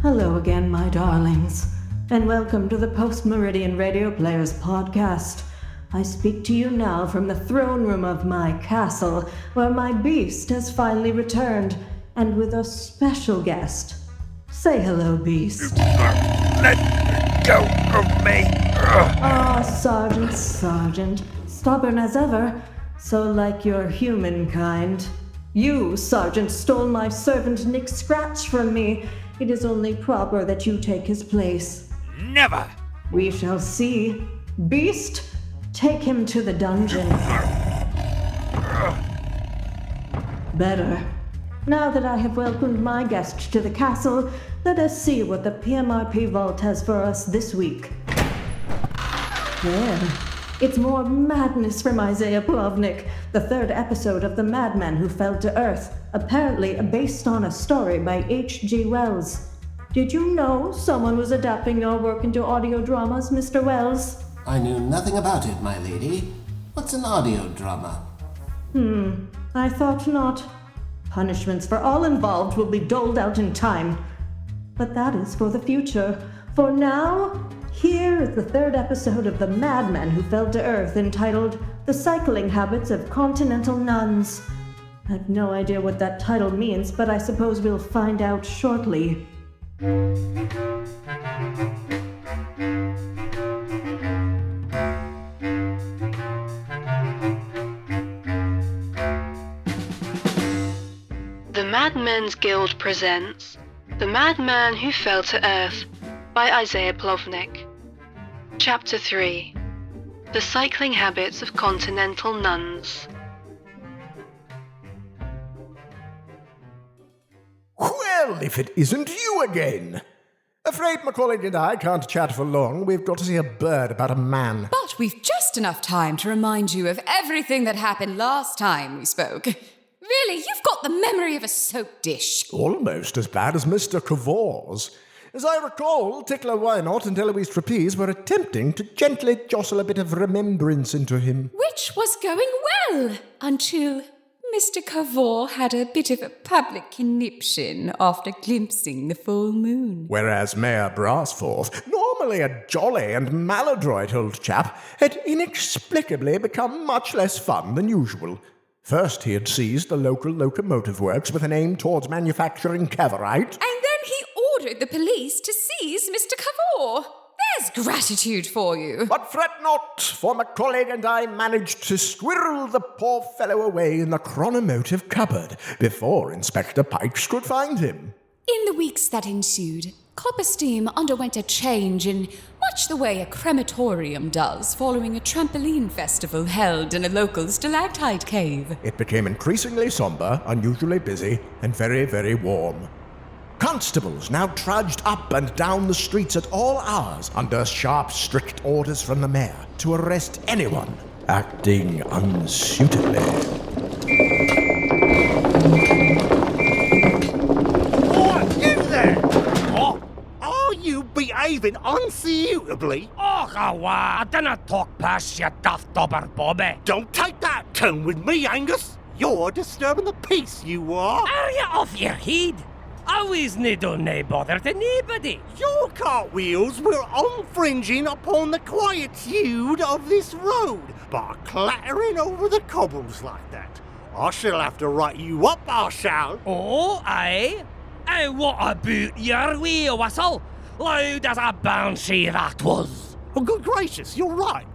Hello again, my darlings, and welcome to the Post-Meridian Radio Players podcast. I speak to you now from the throne room of my castle, where my beast has finally returned, and with a special guest. Say hello, beast. Let go of me. Sergeant, stubborn as ever, so like your humankind. You, Sergeant, stole my servant Nick Scratch from me. It is only proper that you take his place. Never. We shall see. Beast, take him to the dungeon. Better. Now that I have welcomed my guest to the castle, let us see what the PMRP Vault has for us this week. There. It's more madness from Isaiah Plovnick, the third episode of The Madman Who Fell to Earth, apparently based on a story by H.G. Wells. Did you know someone was adapting your work into audio dramas, Mr. Wells? I knew nothing about it, my lady. What's an audio drama? I thought not. Punishments for all involved will be doled out in time. But that is for the future. For now, here is the third episode of The Madman Who Fell to Earth, entitled The Cycling Habits of Continental Nuns. I have no idea what that title means, but I suppose we'll find out shortly. The Madmen's Guild presents The Madman Who Fell to Earth by Isaiah Plovnick. Chapter 3. The Cycling Habits of Continental Nuns. Well, if it isn't you again! Afraid my colleague and I can't chat for long. We've got to see a bird about a man. But we've just enough time to remind you of everything that happened last time we spoke. Really, you've got the memory of a soap dish. Almost as bad as Mr. Cavor's. As I recall, Tickler Wynot and Eloise Trapeze were attempting to gently jostle a bit of remembrance into him. Which was going well, until Mr. Cavor had a bit of a public conniption after glimpsing the full moon. Whereas Mayor Brassforth, normally a jolly and maladroit old chap, had inexplicably become much less fun than usual. First he had seized the local locomotive works with an aim towards manufacturing cavorite. And then he ordered the police to seize Mr. Cavor. There's gratitude for you. But fret not, for my colleague and I managed to squirrel the poor fellow away in the chronomotive cupboard before Inspector Pikes could find him. In the weeks that ensued, Coppersteam underwent a change in much the way a crematorium does following a trampoline festival held in a local stalactite cave. It became increasingly somber, unusually busy, and very, very warm. Constables now trudged up and down the streets at all hours under sharp, strict orders from the mayor to arrest anyone acting unsuitably. What is there? What? Are you behaving unsuitably? Oh, I dinna talk past you, daft dobber Bobby. Don't take that tone with me, Angus. You're disturbing the peace, you are. Are you off your head? I wasn't doing no bother to nobody. Your cartwheels were infringing upon the quietude of this road by clattering over the cobbles like that. I shall have to write you up, I shall. Oh, aye? And what about your wheel whistle? Loud as a banshee that was. Oh, good gracious, you're right.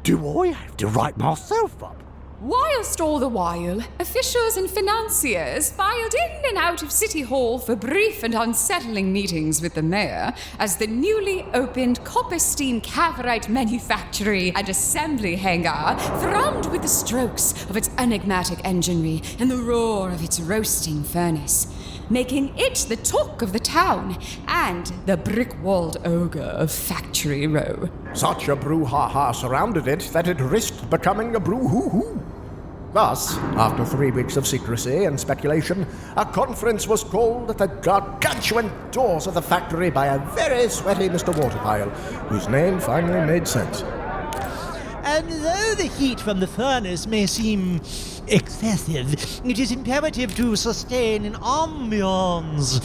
Do I have to write myself up? Whilst all the while, officials and financiers filed in and out of City Hall for brief and unsettling meetings with the mayor as the newly opened Copperstein Cavorite Manufactory and Assembly Hangar thrummed with the strokes of its enigmatic enginery and the roar of its roasting furnace, making it the talk of the town and the brick-walled ogre of Factory Row. Such a brouhaha surrounded it that it risked becoming a brouhoo-hoo. Thus, after 3 weeks of secrecy and speculation, a conference was called at the gargantuan doors of the factory by a very sweaty Mr. Waterpile, whose name finally made sense. And though the heat from the furnace may seem excessive, it is imperative to sustain an ambiance.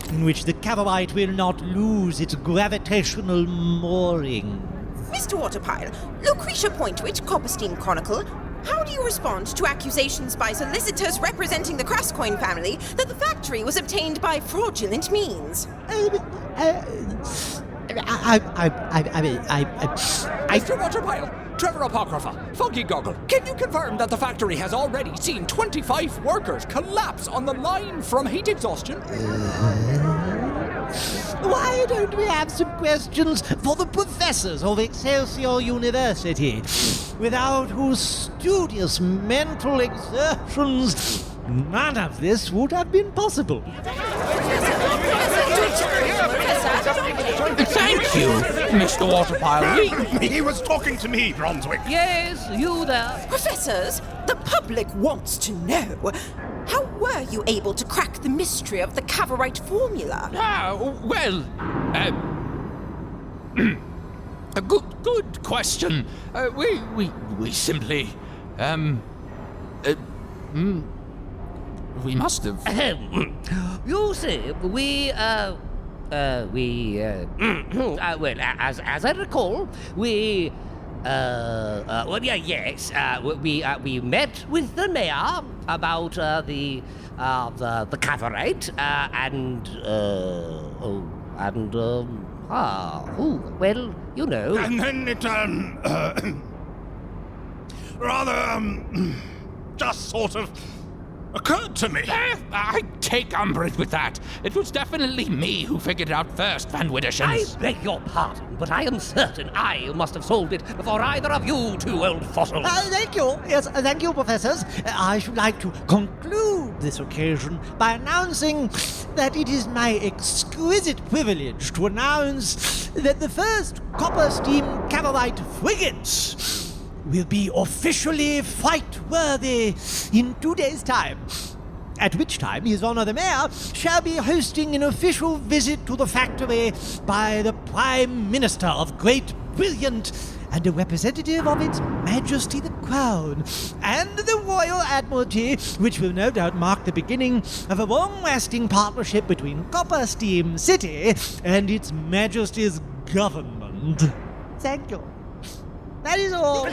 in which the Cavorite will not lose its gravitational mooring. Mr. Waterpile, Lucretia Pointwit, Copperstein Chronicle. How do you respond to accusations by solicitors representing the Kraskoin family that the factory was obtained by fraudulent means? Mr. Waterpile, Trevor Apocrypha, Funky Goggle, can you confirm that the factory has already seen 25 workers collapse on the line from heat exhaustion? Why don't we have some questions for the professors of Excelsior University, without whose studious mental exertions none of this would have been possible? Thank you, Mr. Waterpile. He was talking to me, Brunswick. Yes, you there. Professors, the public wants to know. How were you able to crack the mystery of the Cavorite formula? A good question. We simply, we must have. You see, well, as I recall, we met with the mayor about the Cavorite, well, you know. And then it, rather, just sort of occurred to me. I take umbrage with that. It was definitely me who figured it out first, Van I Widdershins. beg your pardon, but I am certain I must have solved it before either of you two old fossils. Thank you. Yes, thank you, professors. I should like to conclude this occasion by announcing that it is my exquisite privilege to announce that the first copper steam Cavorite frigates will be officially fight-worthy in 2 days' time. At which time His Honor the Mayor shall be hosting an official visit to the factory by the Prime Minister of Great Brilliant and a representative of Its Majesty the Crown, and the Royal Admiralty, which will no doubt mark the beginning of a long-lasting partnership between Copper Steam City and Its Majesty's government. Thank you. That is all.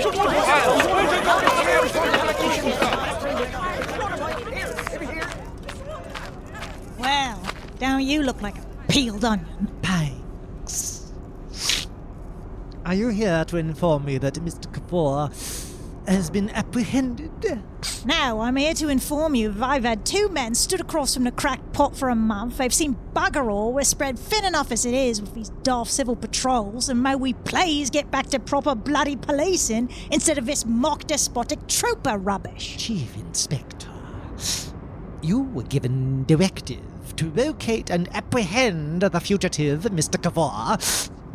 Well, don't you look like a peeled onion? Thanks. Are you here to inform me that Mr. Kavor has been apprehended? No, I'm here to inform you that I've had 2 men stood across from the cracked pot for a month. They've seen bugger all. We're spread thin enough as it is with these daft civil patrols, and may we please get back to proper bloody policing instead of this mock despotic trooper rubbish. Chief Inspector, you were given directive to locate and apprehend the fugitive Mr. Kavor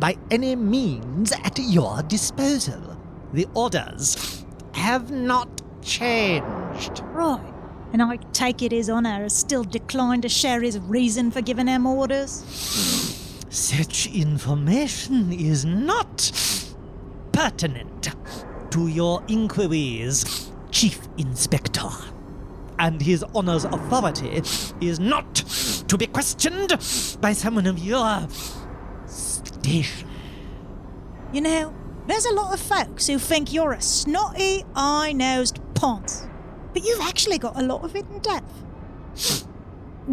by any means at your disposal. The orders have not changed. Right. And I take it His Honour has still declined to share his reason for giving them orders? Such information is not pertinent to your inquiries, Chief Inspector. And His Honour's authority is not to be questioned by someone of your station. You know, there's a lot of folks who think you're a snotty, eye-nosed ponce. But you've actually got a lot of hidden depth.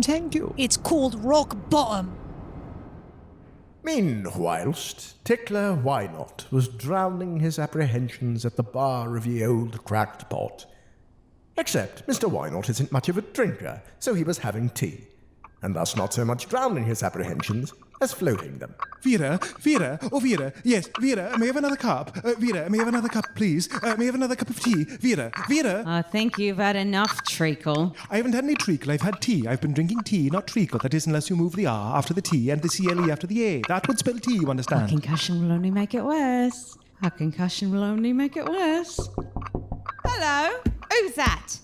Thank you. It's called rock bottom. Meanwhilst, Tickler Wynot was drowning his apprehensions at the bar of the old cracked pot. Except Mr. Wynot isn't much of a drinker, so he was having tea, and thus not so much drowning his apprehensions as floating them. Vera, yes, Vera, may I have another cup? Vera, may I have another cup, please? May I have another cup of tea? Vera. I think you've had enough treacle. I haven't had any treacle, I've had tea. I've been drinking tea, not treacle. That is, unless you move the R after the T and the CLE after the A. That would spell tea, you understand? A concussion will only make it worse. A concussion will only make it worse. Hello? Who's that?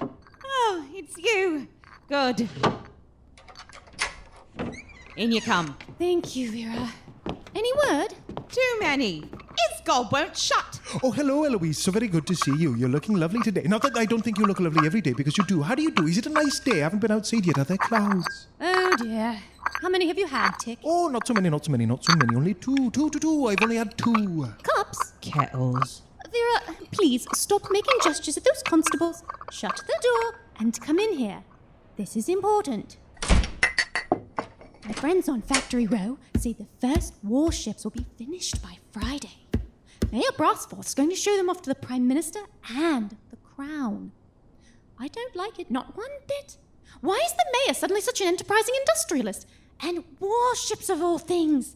Oh, it's you. Good. In you come. Thank you, Vera. Any word? Too many. His gob won't shut. Oh, hello, Eloise. So very good to see you. You're looking lovely today. Not that I don't think you look lovely every day, because you do. How do you do? Is it a nice day? I haven't been outside yet. Are there clouds? Oh, dear. How many have you had, Tick? Oh, not so many. Only two. I've only had 2. Cups? Kettles. Vera, please stop making gestures at those constables. Shut the door and come in here. This is important. My friends on Factory Row say the first warships will be finished by Friday. Mayor Brassforth's going to show them off to the Prime Minister and the Crown. I don't like it, not one bit. Why is the mayor suddenly such an enterprising industrialist? And warships of all things.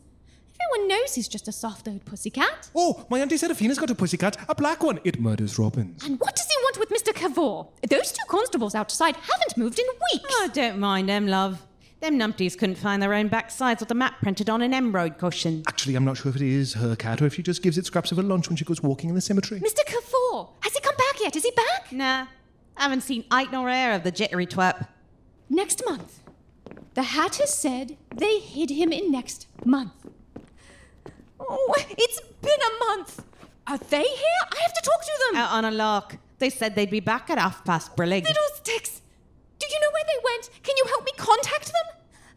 Everyone knows he's just a soft-old pussycat. Oh, my Auntie Seraphina's got a pussycat, a black one. It murders robins. And what does he want with Mr. Cavor? Those 2 constables outside haven't moved in weeks. Oh, don't mind them, love. Them numpties couldn't find their own backsides with the map printed on an emerald cushion. Actually, I'm not sure if it is her cat or if she just gives it scraps of her lunch when she goes walking in the cemetery. Mr. Cavor, has he come back yet? Is he back? Nah, I haven't seen eye nor hair of the jittery twat. Next month. The Hatters said they hid him in next month. Oh, it's been a month. Are they here? I have to talk to them. Out on a lark. They said they'd be back at brillig. Fiddlesticks. Do you know where they went? Can you help me contact them?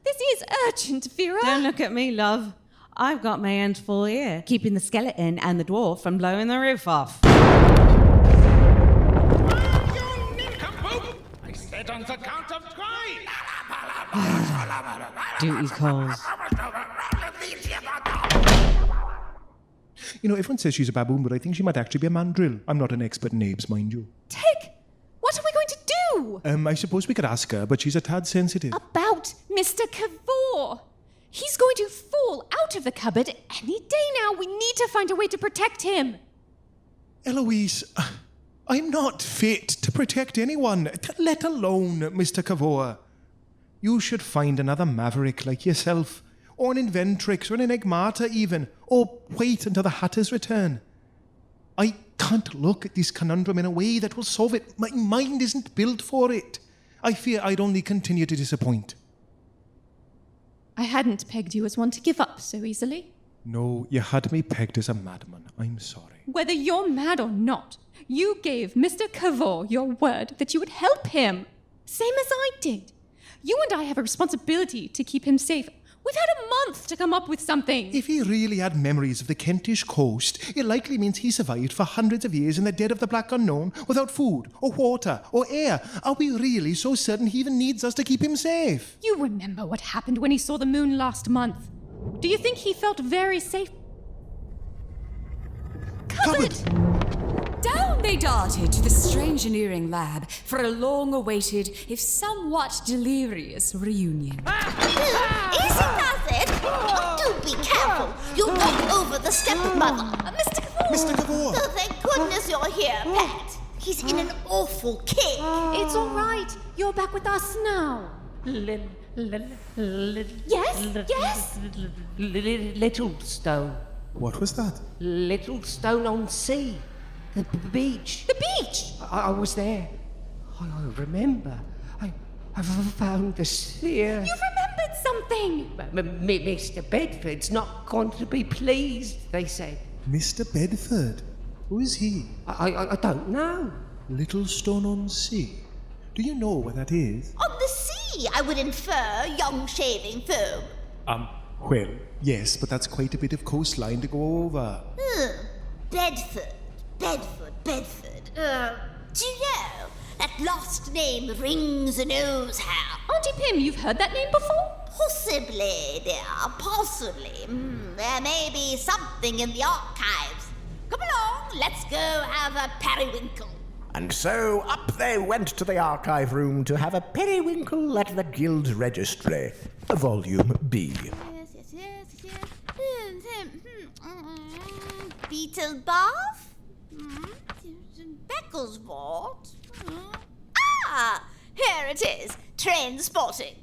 This is urgent, Vera. Don't look at me, love. I've got my hands full here, keeping the skeleton and the dwarf from blowing the roof off. You nincompoop! I said on the count of 3. Duty calls. You know, everyone says she's a baboon, but I think she might actually be a mandrill. I'm not an expert in apes, mind you. Tick, what are we going to do? I suppose we could ask her, but she's a tad sensitive. About Mr. Cavor. He's going to fall out of the cupboard any day now. We need to find a way to protect him. Eloise, I'm not fit to protect anyone, let alone Mr. Cavor. You should find another maverick like yourself, or an Inventrix, or an Enigmata even, or wait until the Hatters return. I can't look at this conundrum in a way that will solve it. My mind isn't built for it. I fear I'd only continue to disappoint. I hadn't pegged you as one to give up so easily. No, you had me pegged as a madman. I'm sorry. Whether you're mad or not, you gave Mr. Cavor your word that you would help him. Same as I did. You and I have a responsibility to keep him safe. We've had a month to come up with something. If he really had memories of the Kentish coast, it likely means he survived for hundreds of years in the dead of the black unknown without food, or water, or air. Are we really so certain he even needs us to keep him safe? You remember what happened when he saw the moon last month. Do you think he felt very safe? Cupboard! Down they darted to the Strangeneering lab for a long-awaited, if somewhat delirious, reunion. Easy does it! Do be careful! You'll knock over the stepmother. Mr. Cavor! Mr. Cavor! Oh, thank goodness you're here, Pat. He's in an awful kit. It's all right. You're back with us now. Yes? Little stone. What was that? Little stone on sea. The beach. The beach? I was there. I remember. I found the sphere. You remembered something! Mr. Bedford's not going to be pleased, they said. Mr. Bedford? Who is he? I don't know. Little stone on sea. Do you know where that is? On the sea, I would infer, young shaving foam. Well, yes, but that's quite a bit of coastline to go over. Bedford. Do you know, that last name rings a nose hair. Auntie Pym, you've heard that name before? Possibly, dear, possibly. There may be something in the archives. Come along, let's go have a periwinkle. And so up they went to the archive room to have a periwinkle at the Guild Registry, Volume B. Yes. Beetle Bath? Beckelswort? Here it is. Train spotting.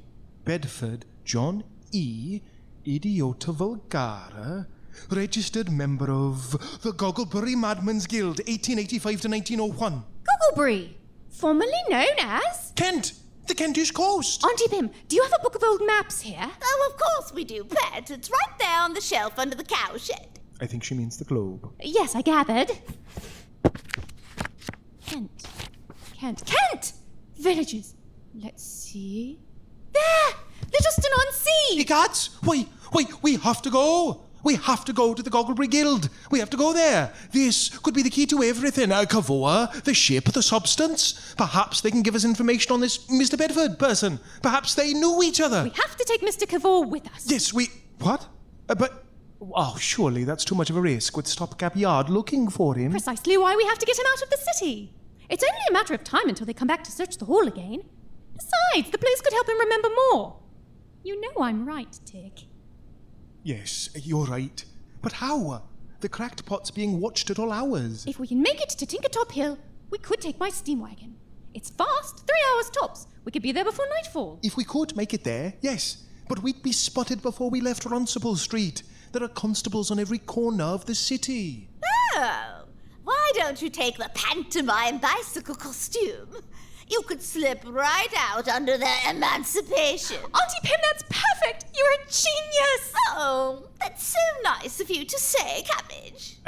Bedford John E. Idiota Vulgara, registered member of the Gogglebury Madman's Guild, 1885 to 1901. Gogglebury, formerly known as... Kent! The Kentish coast! Auntie Pym, do you have a book of old maps here? Oh, of course we do, Pet. It's right there on the shelf under the cowshed. I think she means the globe. Yes, I gathered. Kent! Villages. Let's see. There! Littleton-on-Sea! Egads! Wait, we have to go! We have to go to the Gogglebury Guild. We have to go there. This could be the key to everything. Kavoa, the ship, the substance. Perhaps they can give us information on this Mr. Bedford person. Perhaps they knew each other. We have to take Mr. Cavor with us. Yes, What? Oh, surely that's too much of a risk with Stopgap Yard looking for him. Precisely why we have to get him out of the city. It's only a matter of time until they come back to search the hall again. Besides, the place could help him remember more. You know I'm right, Tick. Yes, you're right. But how? The cracked pot's being watched at all hours. If we can make it to Tinkertop Hill, we could take my steam wagon. It's fast, 3 hours tops. We could be there before nightfall. If we could make it there, yes. But we'd be spotted before we left Runcible Street. There are constables on every corner of the city. Oh, why don't you take the pantomime bicycle costume? You could slip right out under their emancipation. Auntie Pim, that's perfect! You're a genius! Oh, that's so nice of you to say, Cabbage.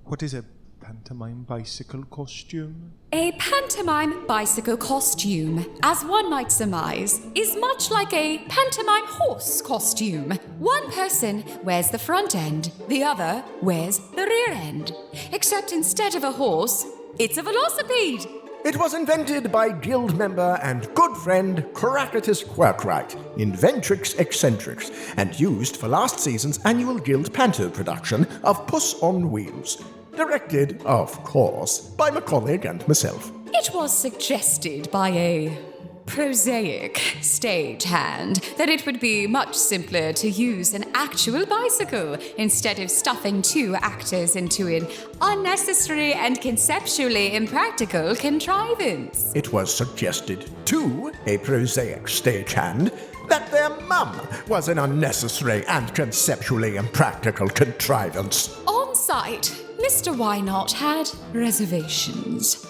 What is a pantomime bicycle costume? A pantomime bicycle costume, as one might surmise, is much like a pantomime horse costume. One person wears the front end, the other wears the rear end. Except instead of a horse, it's a velocipede. It was invented by guild member and good friend Cracatus Quirkwright, Inventrix Eccentrix, and used for last season's annual guild panto production of Puss on Wheels. Directed, of course, by my colleague and myself. It was suggested by a prosaic stagehand that it would be much simpler to use an actual bicycle instead of stuffing two actors into an unnecessary and conceptually impractical contrivance. It was suggested to a prosaic stagehand that their mum was an unnecessary and conceptually impractical contrivance. On site, Mr. Wynot had reservations.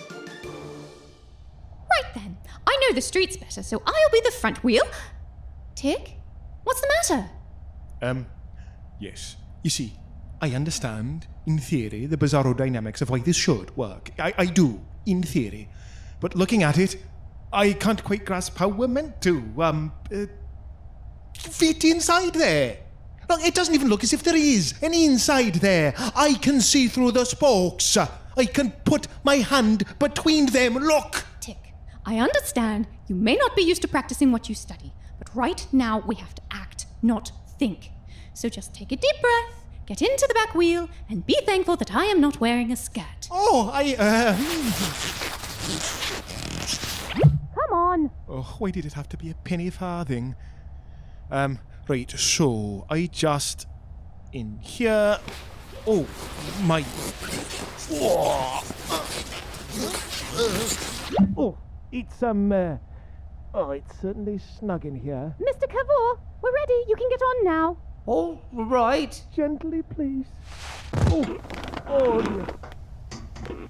Right then. I know the streets better, so I'll be the front wheel. Tick, what's the matter? Yes. You see, I understand, in theory, the bizarro dynamics of why this should work. I do, in theory. But looking at it, I can't quite grasp how we're meant to, fit inside there. Look, it doesn't even look as if there is any inside there. I can see through the spokes. I can put my hand between them. Look! I understand you may not be used to practicing what you study, but right now we have to act, not think. So just take a deep breath, get into the back wheel, and be thankful that I am not wearing a skirt. Oh, Come on! Oh, why did it have to be a penny farthing? Right, so I just... in here... Oh, my... Oh, it's, it's certainly snug in here. Mr. Cavor, we're ready. You can get on now. All right. Gently, please. Oh, yes.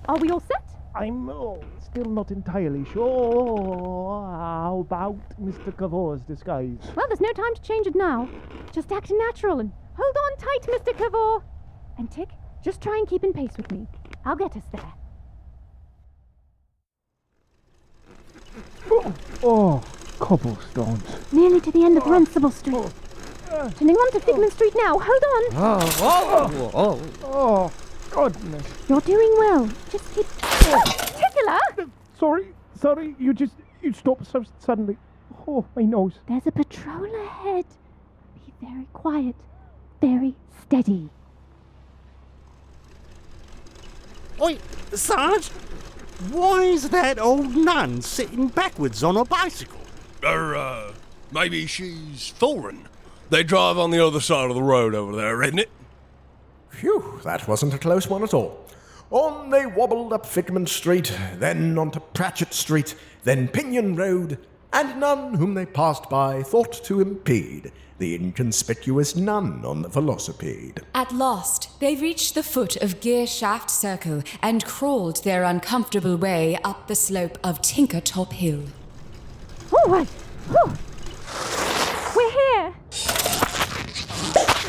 Are we all set? I'm still not entirely sure. How about Mr. Cavor's disguise? Well, there's no time to change it now. Just act natural and hold on tight, Mr. Cavor. And Tick, just try and keep in pace with me. I'll get us there. Oh, cobblestones. Nearly to the end of Runcible Street. Turning on to Figment Street now. Hold on. Oh, goodness. You're doing well. Just keep... Titular! Sorry, you stopped so suddenly. Oh, my nose. There's a patrol ahead. Be very quiet. Very steady. Oi, Sarge! Why is that old nun sitting backwards on a bicycle? Maybe she's foreign. They drive on the other side of the road over there, isn't it? Phew, that wasn't a close one at all. On they wobbled up Figment Street, then onto Pratchett Street, then Pinion Road, and none whom they passed by thought to impede the inconspicuous nun on the velocipede. At last, they reached the foot of Gearshaft Circle and crawled their uncomfortable way up the slope of Tinkertop Hill. All right. Whew. We're here.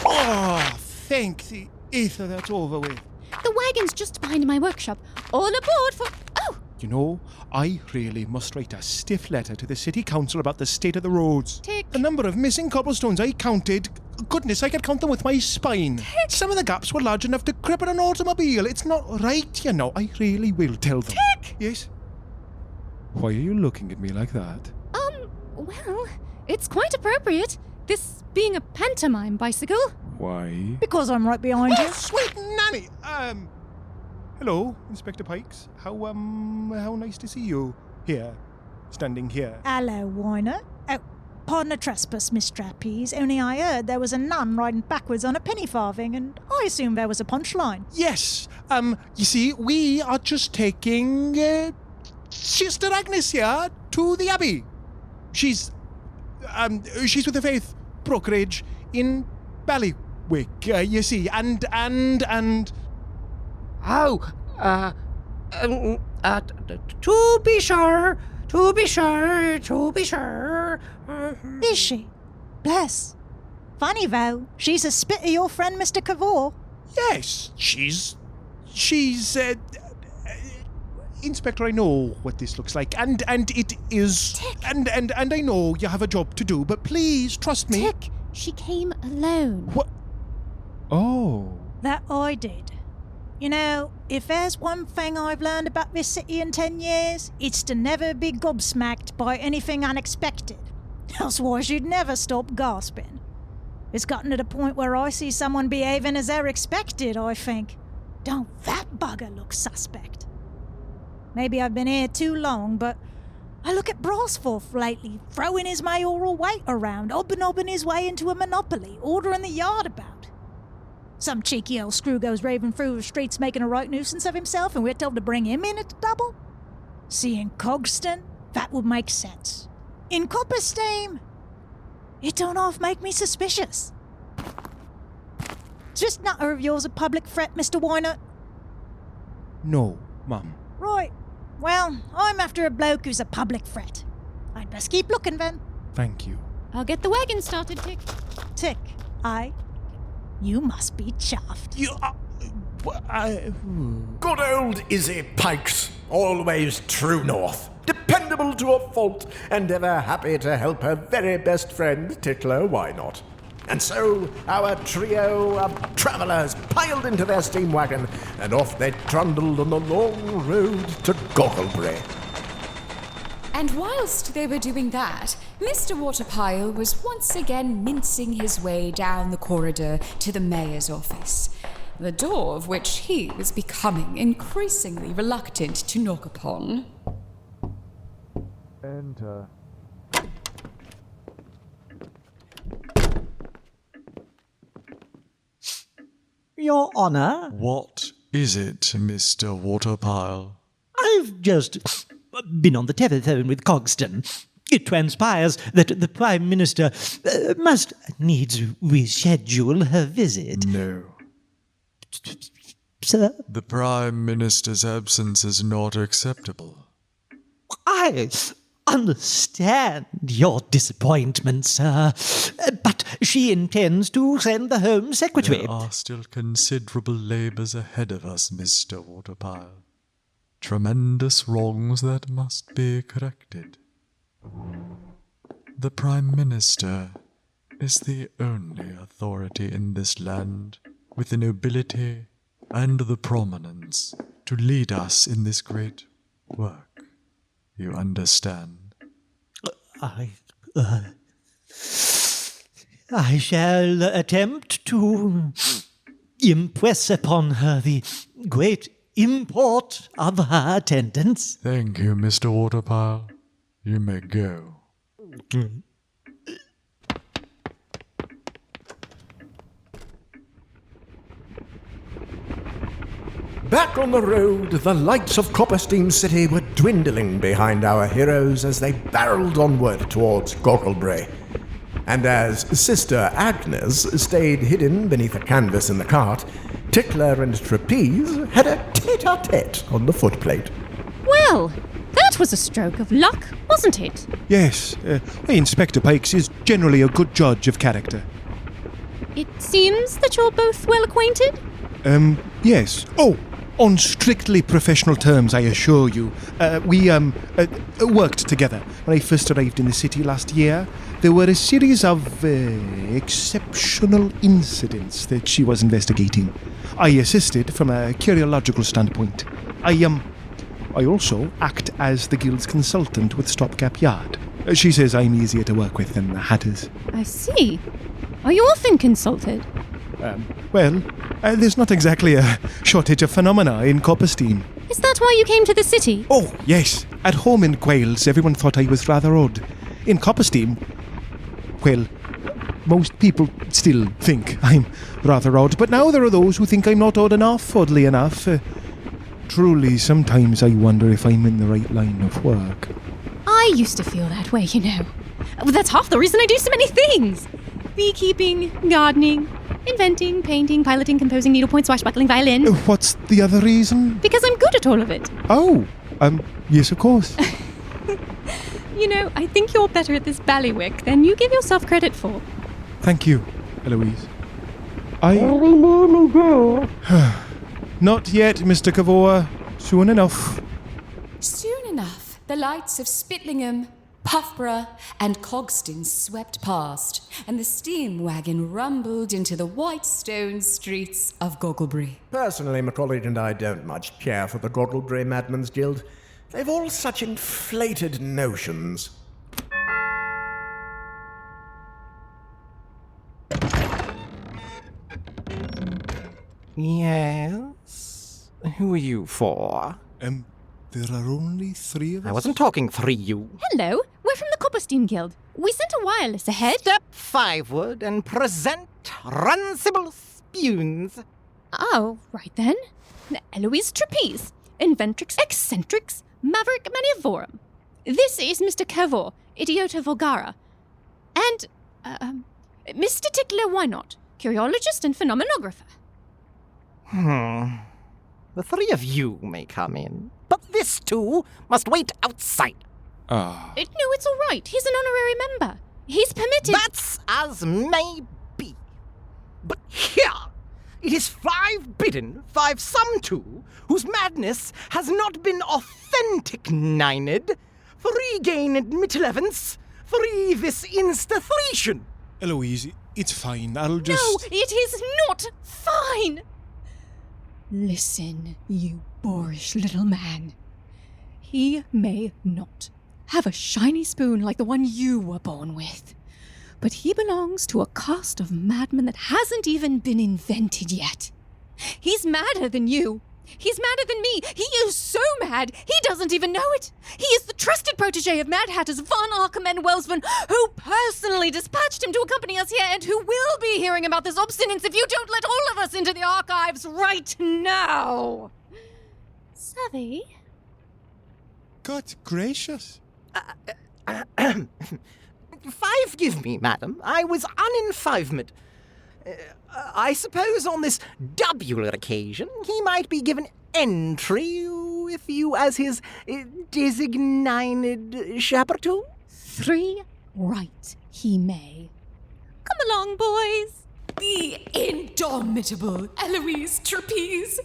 Oh, thank the ether that's over with. The wagon's just behind my workshop. All aboard for... Oh! You know, I really must write a stiff letter to the city council about the state of the roads. Tick. The number of missing cobblestones I counted, goodness, I could count them with my spine. Tick. Some of the gaps were large enough to cripple an automobile. It's not right, you know. I really will tell them. Tick! Yes? Why are you looking at me like that? Well, it's quite appropriate. This being a pantomime bicycle. Why? Because I'm right behind you. Oh, sweet nanny! Hello, Inspector Pikes. How nice to see you. Here. Standing here. Hello, Weiner. Oh, pardon the trespass, Miss Trapeze. Only I heard there was a nun riding backwards on a penny farthing, and I assumed there was a punchline. Yes. You see, we are just taking, Sister Agnes here to the Abbey. She's with the Faith Brokerage in Ballywick, you see, and... Oh, to be sure. Is she? Bless. Funny, though. She's a spit of your friend, Mr. Cavor. Yes, she's... Inspector, I know what this looks like, and it is... Tick. And I know you have a job to do, but please, trust me. Tick, she came alone. What? Oh. That I did. You know, if there's one thing I've learned about this city in 10 years, it's to never be gobsmacked by anything unexpected. Elsewise, you'd never stop gasping. It's gotten to the point where I see someone behaving as they're expected, I think. Don't that bugger look suspect? Maybe I've been here too long, but I look at Brasforth lately, throwing his mayoral weight around, obbing his way into a monopoly, ordering the yard about. Some cheeky old screw goes raving through the streets making a right nuisance of himself, and we're told to bring him in at the double? Seeing Cogston, that would make sense. In Copperstein, it don't half make me suspicious. Is this nutter of yours a public threat, Mr. Weiner? No, Mum. Right. Well, I'm after a bloke who's a public threat. I'd best keep looking then. Thank you. I'll get the wagon started, Tick. Tick, you must be chuffed. You are... Good old Izzy Pikes, always true north, dependable to a fault, and ever happy to help her very best friend, Tickler Wynot. And so our trio of travellers piled into their steam wagon, and off they trundled on the long road to Gogglebray. And whilst they were doing that, Mr. Waterpile was once again mincing his way down the corridor to the mayor's office, the door of which he was becoming increasingly reluctant to knock upon. Enter. Your Honour? What is it, Mr. Waterpile? I've just been on the telephone with Cogston. It transpires that the Prime Minister must needs reschedule her visit. No. Sir? The Prime Minister's absence is not acceptable. I understand your disappointment, sir, but she intends to send the Home Secretary. There are still considerable labours ahead of us, Mr. Waterpile. Tremendous wrongs that must be corrected. The Prime Minister is the only authority in this land with the nobility and the prominence to lead us in this great work. You understand? I shall attempt to impress upon her the great import of her attendance. Thank you, Mr. Waterpile. You may go. Back on the road, the lights of Copperstein City were dwindling behind our heroes as they barreled onward towards Gogglebray. And as Sister Agnes stayed hidden beneath a canvas in the cart, Tickler and Trapeze had a tete-a-tete on the footplate. Well, that was a stroke of luck, wasn't it? Yes, Inspector Pikes is generally a good judge of character. It seems that you're both well acquainted. Yes. Oh, on strictly professional terms, I assure you. We worked together. When I first arrived in the city last year, there were a series of exceptional incidents that she was investigating. I assisted from a curiological standpoint. I also act as the guild's consultant with Stopgap Yard. She says I'm easier to work with than the Hatters. I see. Are you often consulted? There's not exactly a shortage of phenomena in Copperstein. Is that why you came to the city? Oh, yes. At home in Quails, everyone thought I was rather odd. In Copperstein, well, most people still think I'm rather odd, but now there are those who think I'm not odd enough, oddly enough. Truly, sometimes I wonder if I'm in the right line of work. I used to feel that way, you know. Well, that's half the reason I do so many things. Beekeeping, gardening, inventing, painting, piloting, composing, needlepoint, swashbuckling, violin. What's the other reason? Because I'm good at all of it. Oh, yes, of course. You know, I think you're better at this ballywick than you give yourself credit for. Thank you, Eloise. Every morning, girl. Not yet, Mr. Cavour. Soon enough. Soon enough, the lights of Spitlingham, Puffborough, and Cogston swept past, and the steam wagon rumbled into the white stone streets of Gogglebury. Personally, McColledge and I don't much care for the Gogglebury Madman's Guild. They've all such inflated notions. Yes? Who are you for? There are only 3 of us. I wasn't talking for you. Hello, we're from the Copperstein Guild. We sent a wireless ahead. Step 5 and present Runcible Spoons. Oh, right then. Eloise Trapeze, Inventrix Eccentrix, Maverick Manivorum. This is Mr. Cavour, Idiota Vulgara. And, Mr. Tickler Why Not, Curiologist and Phenomenographer. The 3 of you may come in, but this too must wait outside. Ah. No, it's all right. He's an honorary member. He's permitted... That's as may be. But here, it is 5 bidden, 5 sum to, whose madness has not been authentic-nined, 3 gain admit 11ths, 3 this instathration. Eloise, it's fine. I'll just... No, it is not fine! Listen, you boorish little man. He may not have a shiny spoon like the one you were born with, but he belongs to a caste of madmen that hasn't even been invented yet. He's madder than you. He's madder than me. He is so mad, he doesn't even know it. He is the trusted protege of Mad Hatters Von Arkham and Wellsman, who personally dispatched him to accompany us here and who will be hearing about this obstinance if you don't let all of us into the archives right now. Savvy? God gracious. 5 give me, madam. I was uninfivement. I suppose on this doubler occasion he might be given entry with you as his designated chaperone. 3 right he may. Come along, boys. The indomitable Eloise Trapeze.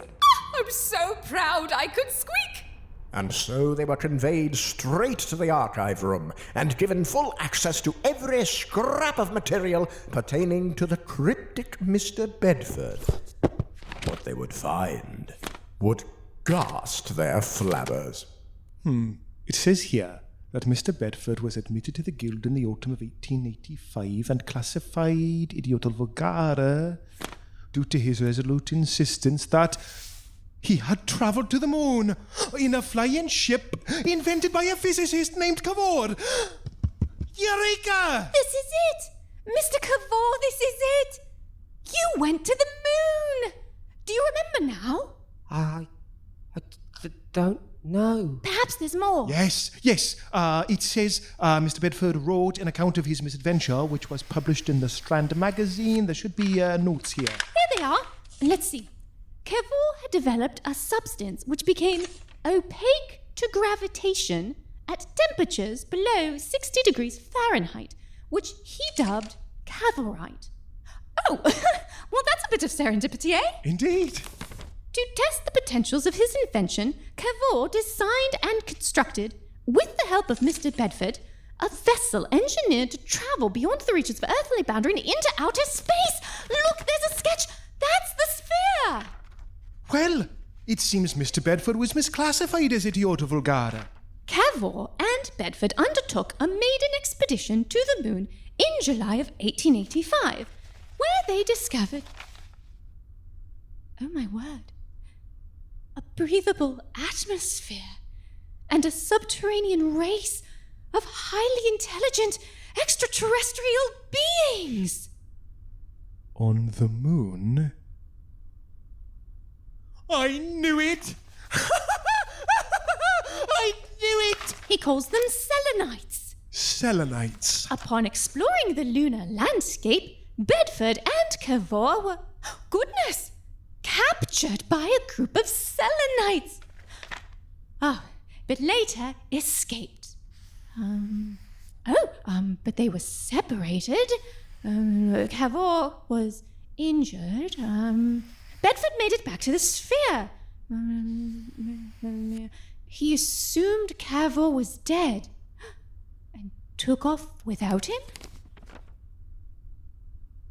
I'm so proud I could squeak. And so they were conveyed straight to the archive room and given full access to every scrap of material pertaining to the cryptic Mr. Bedford. What they would find would ghast their flabbers. It says here that Mr. Bedford was admitted to the guild in the autumn of 1885 and classified Idiota Vulgara due to his resolute insistence that he had travelled to the moon in a flying ship invented by a physicist named Cavour. Eureka! This is it! Mr. Cavour, this is it! You went to the moon! Do you remember now? I don't know. Perhaps there's more. Yes. It says Mr. Bedford wrote an account of his misadventure, which was published in the Strand magazine. There should be notes here. Here they are. Let's see. Cavour had developed a substance which became opaque to gravitation at temperatures below 60 degrees Fahrenheit, which he dubbed Cavorite. Oh, well, that's a bit of serendipity, eh? Indeed. To test the potentials of his invention, Cavour designed and constructed, with the help of Mr. Bedford, a vessel engineered to travel beyond the reaches of earthly boundary and into outer space. Look, there's a sketch. That's the sphere. Well, it seems Mr. Bedford was misclassified as Idiota Vulgara. Cavour and Bedford undertook a maiden expedition to the moon in July of 1885, where they discovered... Oh my word. A breathable atmosphere and a subterranean race of highly intelligent extraterrestrial beings. On the moon? I knew it! I knew it! He calls them Selenites. Selenites. Upon exploring the lunar landscape, Bedford and Cavour were, goodness, captured by a group of Selenites. But later escaped. But they were separated. Cavour was injured. Bedford made it back to the sphere. He assumed Cavour was dead and took off without him.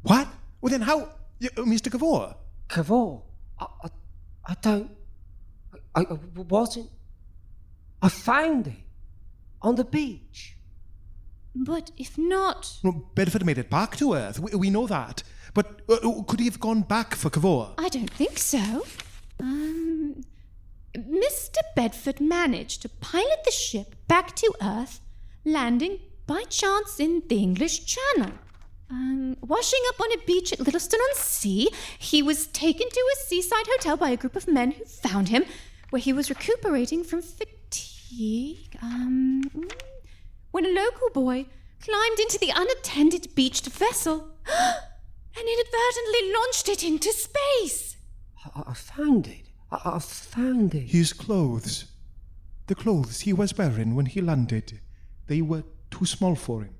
What? Well, then how... Mr. Cavour? Cavour? I don't... I wasn't... I found it. On the beach. But if not... Well, Bedford made it back to Earth. We know that. But could he have gone back for Cavour? I don't think so. Mr. Bedford managed to pilot the ship back to Earth, landing by chance in the English Channel. Washing up on a beach at Littlestown-on-Sea, he was taken to a seaside hotel by a group of men who found him, where he was recuperating from fatigue. When a local boy climbed into the unattended beached vessel and inadvertently launched it into space. I found it. I found it. His clothes. The clothes he was wearing when he landed. They were too small for him.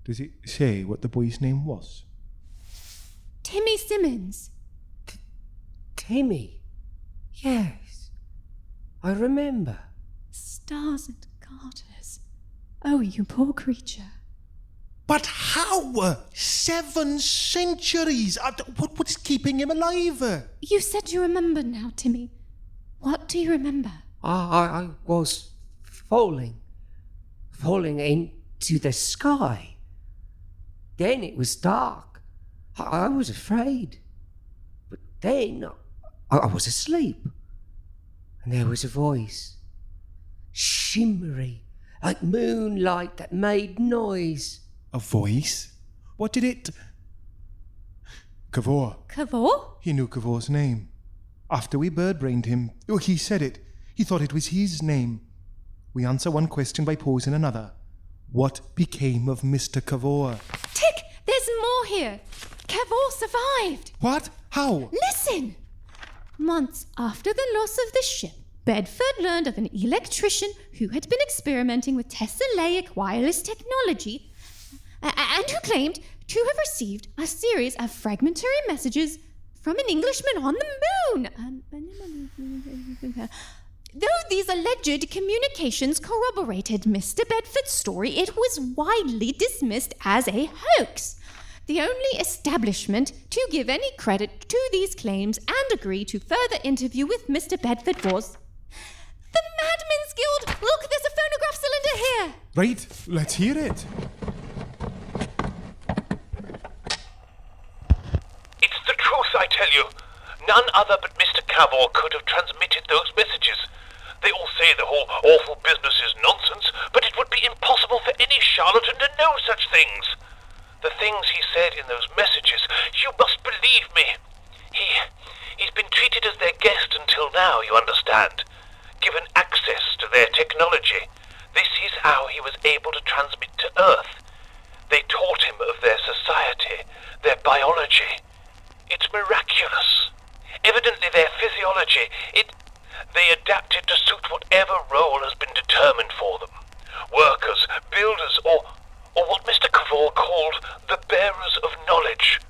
Does it say what the boy's name was? Timmy Simmons. Timmy? Yes. I remember. Stars and garters. Oh, you poor creature. But how? 7 centuries! What's keeping him alive? You said you remember now, Timmy. What do you remember? I was falling into the sky. Then it was dark. I was afraid. But then I was asleep. And there was a voice. Shimmery, like moonlight that made noise. A voice? What did it... Cavour. Cavour? He knew Cavour's name. After we bird-brained him, he said it. He thought it was his name. We answer one question by posing another. What became of Mr. Cavour? Tick! There's more here. Cavour survived. What? How? Listen! Months after the loss of the ship, Bedford learned of an electrician who had been experimenting with tessellaic wireless technology and who claimed to have received a series of fragmentary messages from an Englishman on the moon. Though these alleged communications corroborated Mr. Bedford's story, it was widely dismissed as a hoax. The only establishment to give any credit to these claims and agree to further interview with Mr. Bedford was the Madman's Guild. Look, there's a phonograph cylinder here. Right, let's hear it. It's the truth, I tell you. None other but Mr. Cavour could have transmitted those messages. They all say the whole awful business is nonsense, but it would be impossible for any charlatan to know such things. The things he said in those messages, you must believe me. He's been treated as their guest until now, you understand. Given access to their technology. This is how he was able to transmit to Earth. They taught him of their society, their biology. It's miraculous. Evidently their physiology, they adapted to suit whatever role has been determined for them. Workers, builders, or what Mr. Cavour called the bearers of knowledge.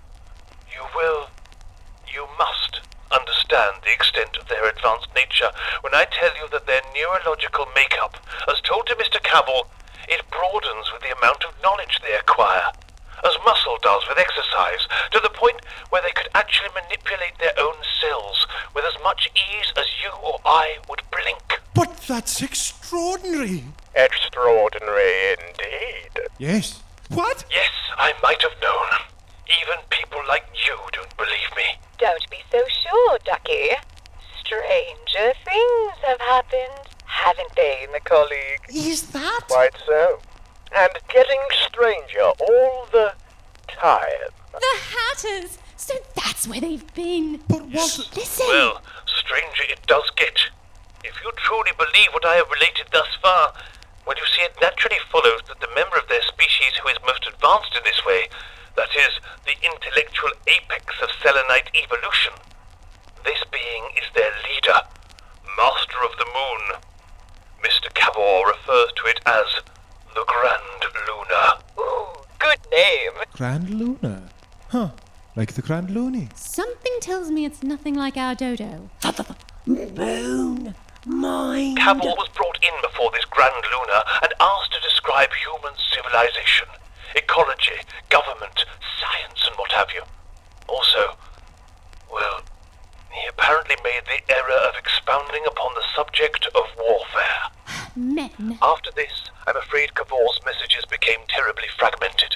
the extent of their advanced nature when I tell you that their neurological makeup, as told to Mr. Cavell, it broadens with the amount of knowledge they acquire, as muscle does with exercise, to the point where they could actually manipulate their own cells with as much ease as you or I would blink. But that's extraordinary. Extraordinary indeed. Yes. What? Yes, I might have known. Even people like you don't believe me. Don't be so sure, Ducky. Stranger things have happened, haven't they, my colleague? Is that? Quite so. And getting stranger all the time. The Hatters! So that's where they've been. But what? Listen! Well, stranger it does get. If you truly believe what I have related thus far, well, you see, it naturally follows that the member of their species who is most advanced in this way, that is, the intellectual apex of selenite evolution, this being is their leader, Master of the Moon. Mr. Cavor refers to it as the Grand Luna. Ooh, good name. Grand Luna. Huh. Like the Grand Loony. Something tells me it's nothing like our dodo. Moon. Mind. Cavor was brought in before this Grand Luna and asked to describe human civilization, ecology, government, science, and what have you. Also, well, he apparently made the error of expounding upon the subject of warfare. Men. After this, I'm afraid Cavor's messages became terribly fragmented.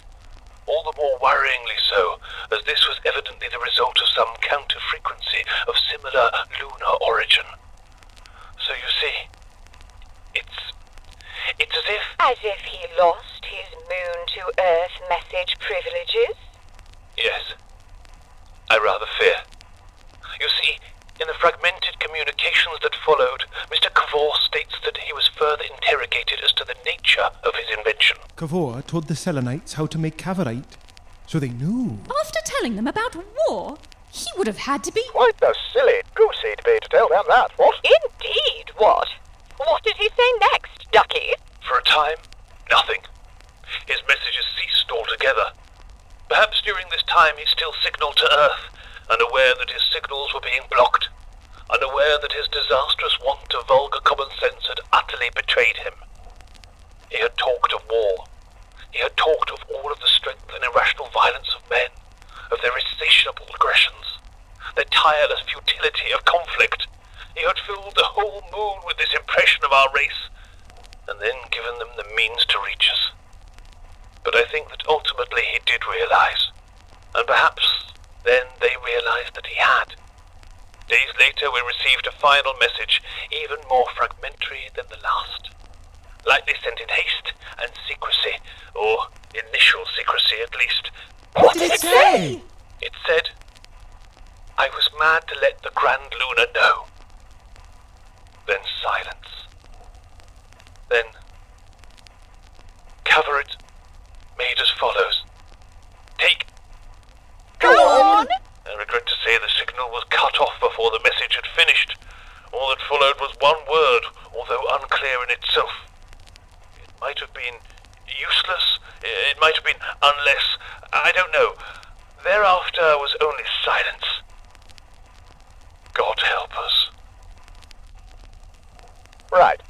All the more worryingly so, as this was evidently the result of some counter-frequency of similar lunar origin. So you see, it's as if... As if he lost his moon-to-earth message privileges? Yes, I rather fear. You see, in the fragmented communications that followed, Mr. Cavor states that he was further interrogated as to the nature of his invention. Cavor told the Selenites how to make cavorite, so they knew. After telling them about war, he would have had to be... Quite the silly goosey to be to tell them that, what? Indeed, what? What did he say next, Ducky? For a time, nothing. His messages ceased altogether. Perhaps during this time he still signaled to Earth, unaware that his signals were being blocked, unaware that his disastrous want of vulgar common sense had utterly betrayed him. He had talked of war. He had talked of all of the strength and irrational violence of men, of their insatiable aggressions, their tireless futility of conflict. He had filled the whole moon with this impression of our race, and then given them the means to reach us. But I think that ultimately he did realize, and perhaps then they realized that he had. Days later we received a final message, even more fragmentary than the last. Likely sent in haste and secrecy, or initial secrecy at least. What did it say? It said, I was mad to let the Grand Luna know. Then silence. Then Cavarit made as follows. Take... Go on! I regret to say the signal was cut off before the message had finished. All that followed was one word, although unclear in itself. It might have been useless, it might have been unless, I don't know. Thereafter was only silence. God help us. Right.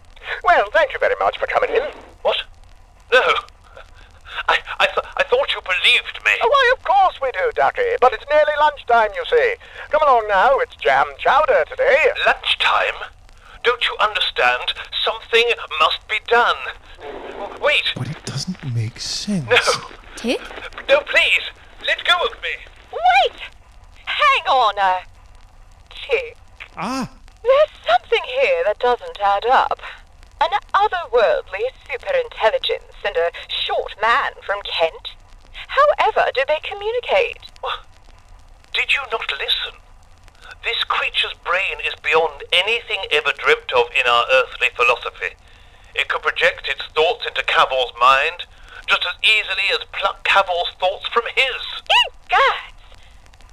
Well, thank you very much for coming in. What? No. I thought you believed me. Oh, why, of course we do, Ducky. But it's nearly lunchtime, you see. Come along now, it's jam chowder today. Lunchtime? Don't you understand? Something must be done. Wait. But it doesn't make sense. No. Tick? No, please. Let go of me. Wait! Hang on Tick. Ah. There's something here that doesn't add up. An otherworldly superintelligence and a short man from Kent. However do they communicate? Did you not listen? This creature's brain is beyond anything ever dreamt of in our earthly philosophy. It could project its thoughts into Cavor's mind, just as easily as pluck Cavor's thoughts from his. Egads!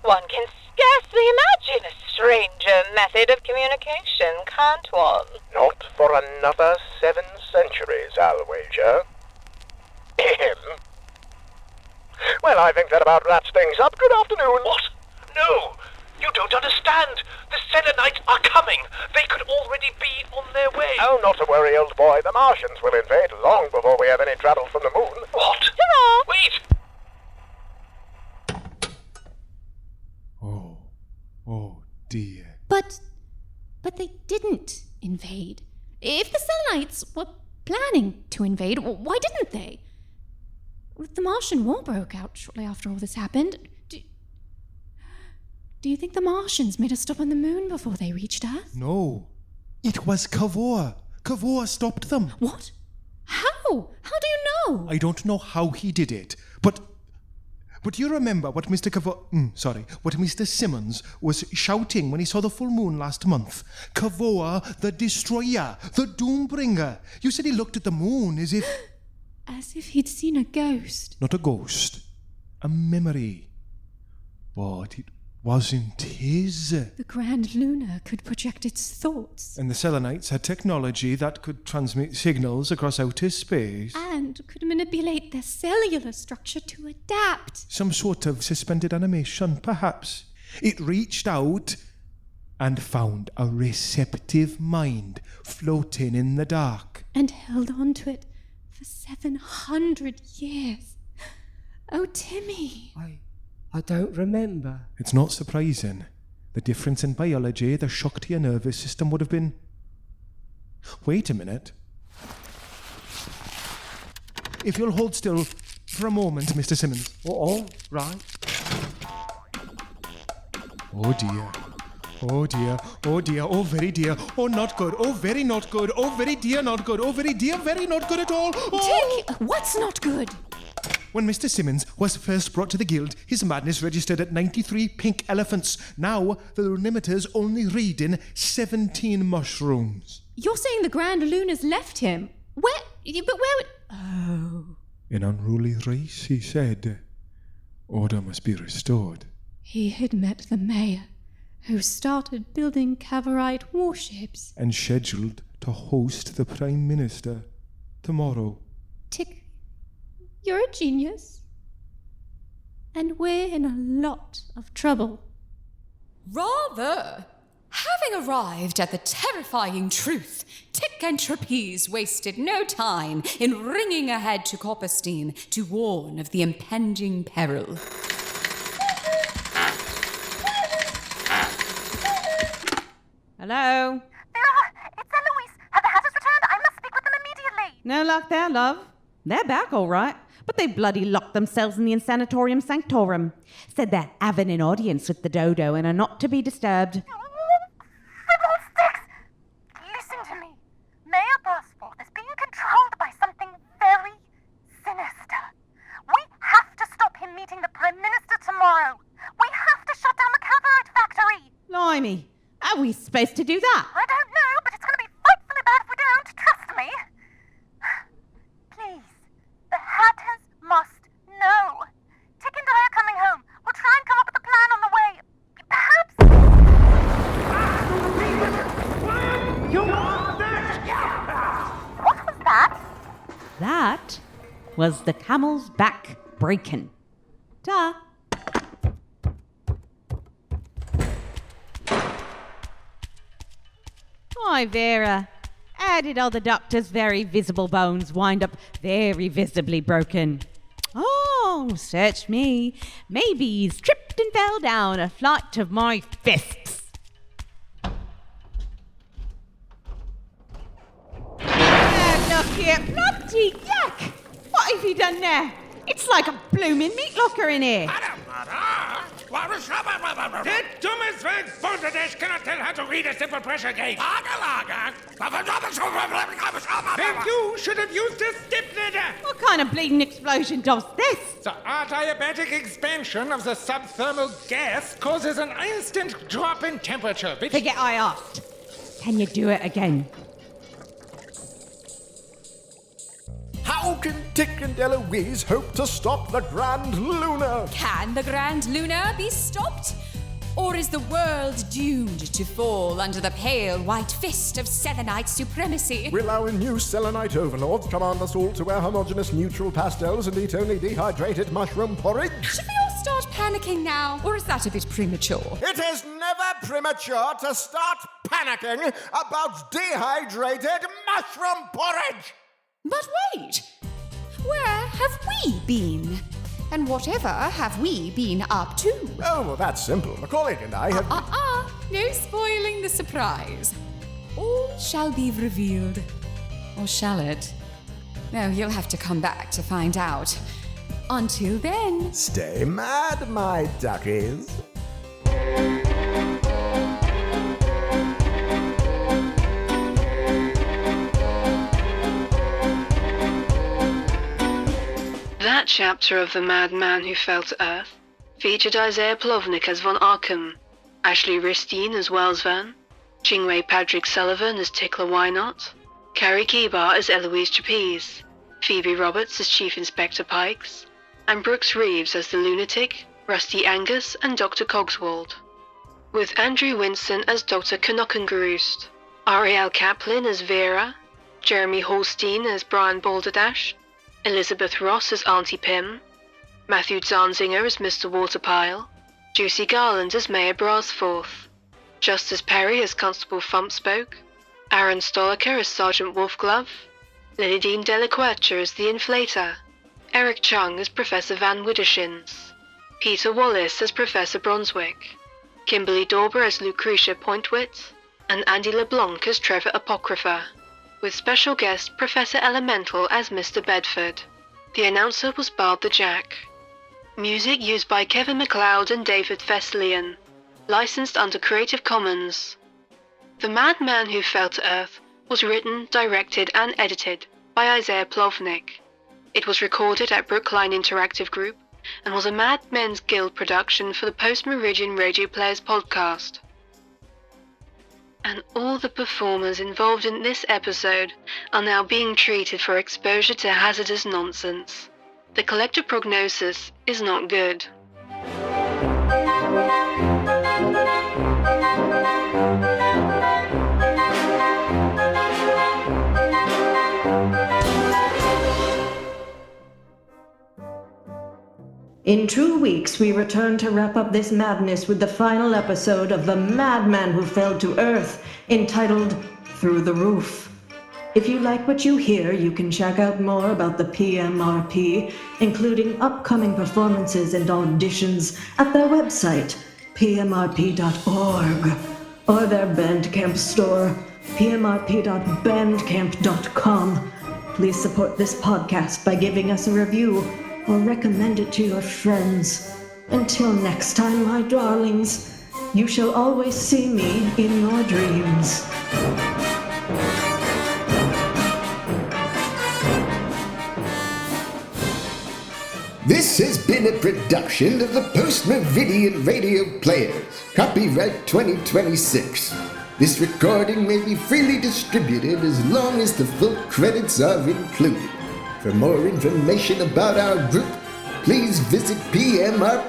One can scarcely imagine a stranger method of communication, can't one? Not for another 7 centuries, I'll wager. Well, I think that about wraps things up. Good afternoon. What? No! You don't understand. The Selenites are coming. They could already be on their way. Oh, not to worry, old boy. The Martians will invade long before we have any travel from the moon. What? Hurrah! Wait! Oh dear. But they didn't invade. If the Selenites were planning to invade, why didn't they? The Martian War broke out shortly after all this happened. Do you think the Martians made a stop on the moon before they reached Earth? No. It was Kavor. Kavor stopped them. What? How? How do you know? I don't know how he did it, but you remember what what Mr. Simmons was shouting when he saw the full moon last month? Kavor, the destroyer, the doombringer. You said he looked at the moon as if... As if he'd seen a ghost. Not a ghost. A memory. But it wasn't his. The Grand Luna could project its thoughts. And the Selenites had technology that could transmit signals across outer space. And could manipulate their cellular structure to adapt. Some sort of suspended animation, perhaps. It reached out and found a receptive mind floating in the dark. And held on to it for 700 years. Oh, Timmy. I don't remember. It's not surprising. The difference in biology, the shock to your nervous system would have been... Wait a minute. If you'll hold still for a moment, Mr. Simmons. Oh, right. Oh dear. Oh dear. Oh dear. Oh very dear. Oh not good. Oh very not good. Oh very dear not good. Oh very dear very not good at all. Oh. Tick! What's not good? When Mr. Simmons was first brought to the guild, his madness registered at 93 pink elephants. Now, the luminimeter's only reading 17 mushrooms. You're saying the Grand Luna's left him? Where would... Oh. An unruly race, he said. Order must be restored. He had met the mayor, who started building Cavorite warships. And scheduled to host the Prime Minister tomorrow. Tick. You're a genius. And we're in a lot of trouble. Rather. Having arrived at the terrifying truth, Tick and Trapeze wasted no time in ringing ahead to Copperstein to warn of the impending peril. Hello? Vera, it's Eloise. Have the Hatters returned? I must speak with them immediately. No luck there, love. They're back all right, but they bloody locked themselves in the Insanatorium Sanctorum. Said they're having an audience with the dodo and are not to be disturbed. Fiddlesticks! Listen to me. Mayor Burstforth is being controlled by something very sinister. We have to stop him meeting the Prime Minister tomorrow. We have to shut down the Cavorite factory. Blimey, are we supposed to do that? I don't know, but it's going to be frightfully bad if we don't. Trust me. Please, the Hatters must know. Tick and I are coming home. We'll try and come up with a plan on the way. Perhaps... What was that? That was the camel's back breaking. Ta. Why, Vera, how did all the doctor's very visible bones wind up very visibly broken? Oh, search me. Maybe he's tripped and fell down a flight of my fists. Look here, bloody yuck! What have you done there? It's like a blooming meat locker in here. Der dummes Werk Bundesdesch cannot tell how to read a simple pressure gauge. Then you should have used a stiffener. What kind of bleeding explosion does this? The adiabatic expansion of the subthermal gas causes an instant drop in temperature, which... Forget I asked. Can you do it again? How can Tick and Eloise hope to stop the Grand Luna? Can the Grand Luna be stopped? Or is the world doomed to fall under the pale white fist of Selenite supremacy? Will our new Selenite overlords command us all to wear homogeneous neutral pastels and eat only dehydrated mushroom porridge? Should we all start panicking now, or is that a bit premature? It is never premature to start panicking about dehydrated mushroom porridge! But wait! Where have we been? And whatever have we been up to? Oh, well, that's simple. Macaulay and I have... No spoiling the surprise. All shall be revealed. Or shall it? No, you'll have to come back to find out. Until then... Stay mad, my duckies. That chapter of The Madman Who Fell to Earth featured Isaiah Plovnick as Von Arkham, Ashley Ristine as Wellsvan, Chingwei Patrick Sullivan as Tickler Wynot, Carrie Kebar as Eloise Trapeze, Phoebe Roberts as Chief Inspector Pikes, and Brooks Reeves as the Lunatic, Rusty Angus, and Dr. Cogswold. With Andrew Winston as Dr. Knockengeroost, Ariel Kaplan as Vera, Jeremy Holstein as Brian Balderdash, Elizabeth Ross as Auntie Pym, Matthew Zanzinger as Mr. Waterpile, Juicy Garland as Mayor Brasforth, Justice Perry as Constable Thumpspoke, Aaron Stoliker as Sergeant Wolfglove, Lilydeen Delaquercia as the Inflator, Eric Chung as Professor Van Widdershins, Peter Wallace as Professor Bronswick, Kimberly Dauber as Lucretia Pointwit, and Andy LeBlanc as Trevor Apocrypha, with special guest Professor Elemental as Mr. Bedford. The announcer was Bard the Jack. Music used by Kevin MacLeod and David Thessalian, licensed under Creative Commons. The Madman Who Fell to Earth was written, directed, and edited by Isaiah Plovnick. It was recorded at Brookline Interactive Group and was a Mad Men's Guild production for the Post Meridian Radio Players podcast. And all the performers involved in this episode are now being treated for exposure to hazardous nonsense. The collective prognosis is not good. In 2 weeks, we return to wrap up this madness with the final episode of The Madman Who Fell to Earth, entitled Through the Roof. If you like what you hear, you can check out more about the PMRP, including upcoming performances and auditions, at their website, pmrp.org, or their Bandcamp store, pmrp.bandcamp.com. Please support this podcast by giving us a review or recommend it to your friends. Until next time, my darlings, you shall always see me in your dreams. This has been a production of the Post Meridian Radio Players. Copyright 2026. This recording may be freely distributed as long as the full credits are included. For more information about our group, please visit pmrp.org.